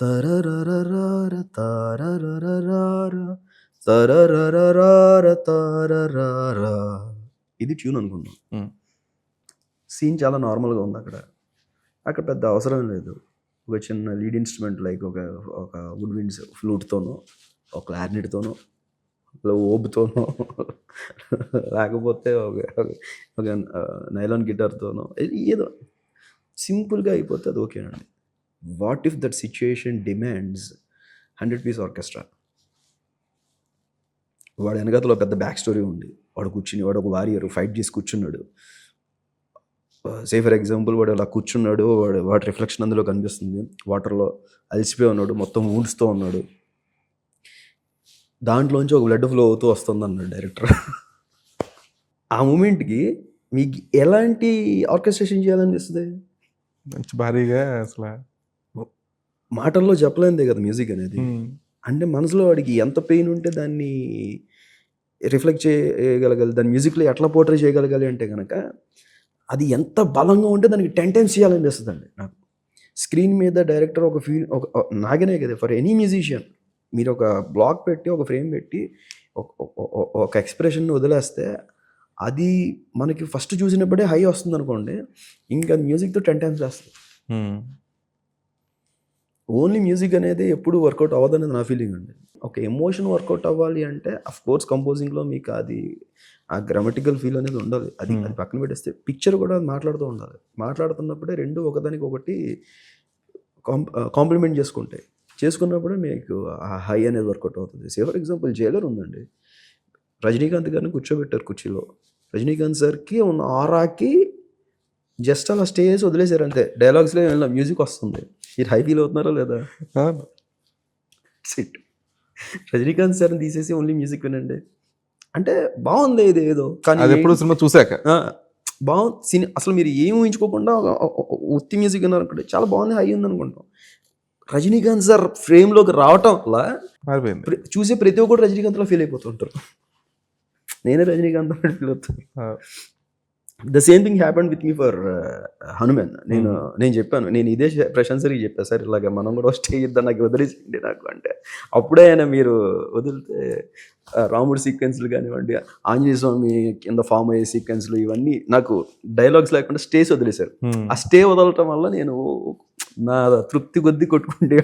తరరరరార తారరరరార తరరరరార తారరారా. ఇది ట్యూన్ అనుకున్నాం. హ్మ్. సీన్ చాలా నార్మల్గా ఉంది అక్కడ. అక్కడ పెద్ద అవసరం లేదు. ఒక చిన్న లీడ్ ఇన్స్ట్రుమెంట్ లైక్ ఒక ఒక వుడ్ విండ్స్ ఫ్లూట్తోనో, ఒక క్లారినెట్తోనో, ఓబుతోనో, లేకపోతే ఒక నైలాన్ గిటార్తోనో ఏదో సింపుల్గా అయిపోతే అది ఓకేనండి. What if that situation demands 100 piece orchestra? వాడు వెనకాతలో పెద్ద బ్యాక్ స్టోరీ ఉంది. వాడు ఒక వారియర్ ఫైట్ చేసి కూర్చున్నాడు. సే ఫర్ ఎగ్జాంపుల్ వాడు అలా కూర్చున్నాడు, వాడి రిఫ్లెక్షన్ అందులో కనిపిస్తుంది. వాటర్లో అలసిపోయి ఉన్నాడు, మొత్తం ఊడ్స్తో ఉన్నాడు. దాంట్లోంచి ఒక బ్లడ్ ఫ్లో అవుతూ వస్తుంది అన్నాడు డైరెక్టర్. ఆ మూమెంట్కి మీకు ఎలాంటి ఆర్కెస్ట్రేషన్ చేయాలనిపిస్తుంది? మంచి భారీగా అసలు మాటల్లో చెప్పలేనిదే కదా మ్యూజిక్ అనేది. అంటే మనసులో వాడికి ఎంత పెయిన్ ఉంటే దాన్ని రిఫ్లెక్ట్ చేయగలగాలి, దాన్ని మ్యూజిక్లో ఎట్లా పోర్ట్రే చేయగలగాలి అంటే కనుక అది ఎంత బలంగా ఉంటే దానికి 10 టైమ్స్ చేయాలనిపిస్తుంది అండి నాకు. స్క్రీన్ మీద డైరెక్టర్ ఒక ఫీల్ నాగనే కదా, ఫర్ ఎనీ మ్యూజిషియన్ మీరు ఒక బ్లాక్ పెట్టి ఒక ఫ్రేమ్ పెట్టి ఒక ఎక్స్ప్రెషన్ వదిలేస్తే అది మనకి ఫస్ట్ చూసినప్పుడే హై వస్తుంది అనుకోండి, ఇంకా మ్యూజిక్తో 10 టైమ్స్ వేస్తుంది. ఓన్లీ మ్యూజిక్ అనేది ఎప్పుడు వర్కౌట్ అవ్వదనేది నా ఫీలింగ్ అండి. ఒక ఎమోషన్ వర్కౌట్ అవ్వాలి అంటే అఫ్ కోర్స్ కంపోజింగ్లో మీకు అది ఆ గ్రామటికల్ ఫీల్ అనేది ఉండాలి. అది పక్కన పెట్టేస్తే పిక్చర్ కూడా మాట్లాడుతూ ఉండాలి. మాట్లాడుతున్నప్పుడే రెండు ఒకదానికి ఒకటి కాంప్లిమెంట్ చేసుకున్నప్పుడే మీకు ఆ హై అనేది వర్కౌట్ అవుతుంది. సే ఫర్ ఎగ్జాంపుల్ జైలర్ ఉందండి, రజనీకాంత్ గారిని కూర్చోబెట్టారు కుర్చీలో. రజనీకాంత్ సార్కి ఉన్న ఆరాకి జస్ట్ అలా స్టే చేసి వదిలేశారు అంతే. డైలాగ్స్లో ఏమైనా మ్యూజిక్ వస్తుంది. మీరు హై ఫీల్ అవుతున్నారా లేదా? సిట్ రజనీకాంత్ సార్ని తీసేసి ఓన్లీ మ్యూజిక్ వినండి అంటే బాగుంది ఇది ఏదో, కానీ ఎప్పుడు సినిమా చూసాక బాగుంది. అసలు మీరు ఏం ఊహించుకోకుండా ఉత్తి మ్యూజిక్ విన్నారనుకోండి, చాలా బాగుంది, హై ఉంది అనుకుంటాం. రజనీకాంత్ సార్ ఫ్రేమ్లోకి రావటం వల్ల చూసే ప్రతి ఒక్కరు రజనీకాంత్లో ఫీల్ అయిపోతుంటారు. నేనే రజనీకాంత్ ఫీల్ అవుతాను. The same thing happened with me for Hanuman. నేను చెప్పాను, నేను ఇదే ప్రశంసరికి చెప్పాను, సార్ ఇలాగ మనం కూడా స్టే ఇద్దాం, నాకు వదిలేసిండి నాకు అంటే. అప్పుడే ఆయన మీరు వదిలితే రాముడి సీక్వెన్స్లు కానివ్వండి, ఆంజనేయ స్వామి కింద ఫామ్ అయ్యే సీక్వెన్స్లు, ఇవన్నీ నాకు డైలాగ్స్ లేకుండా స్టేస్ వదిలేశారు. ఆ స్టే వదలటం వల్ల నేను నా తృప్తి కొద్దీ కొట్టుకుంటే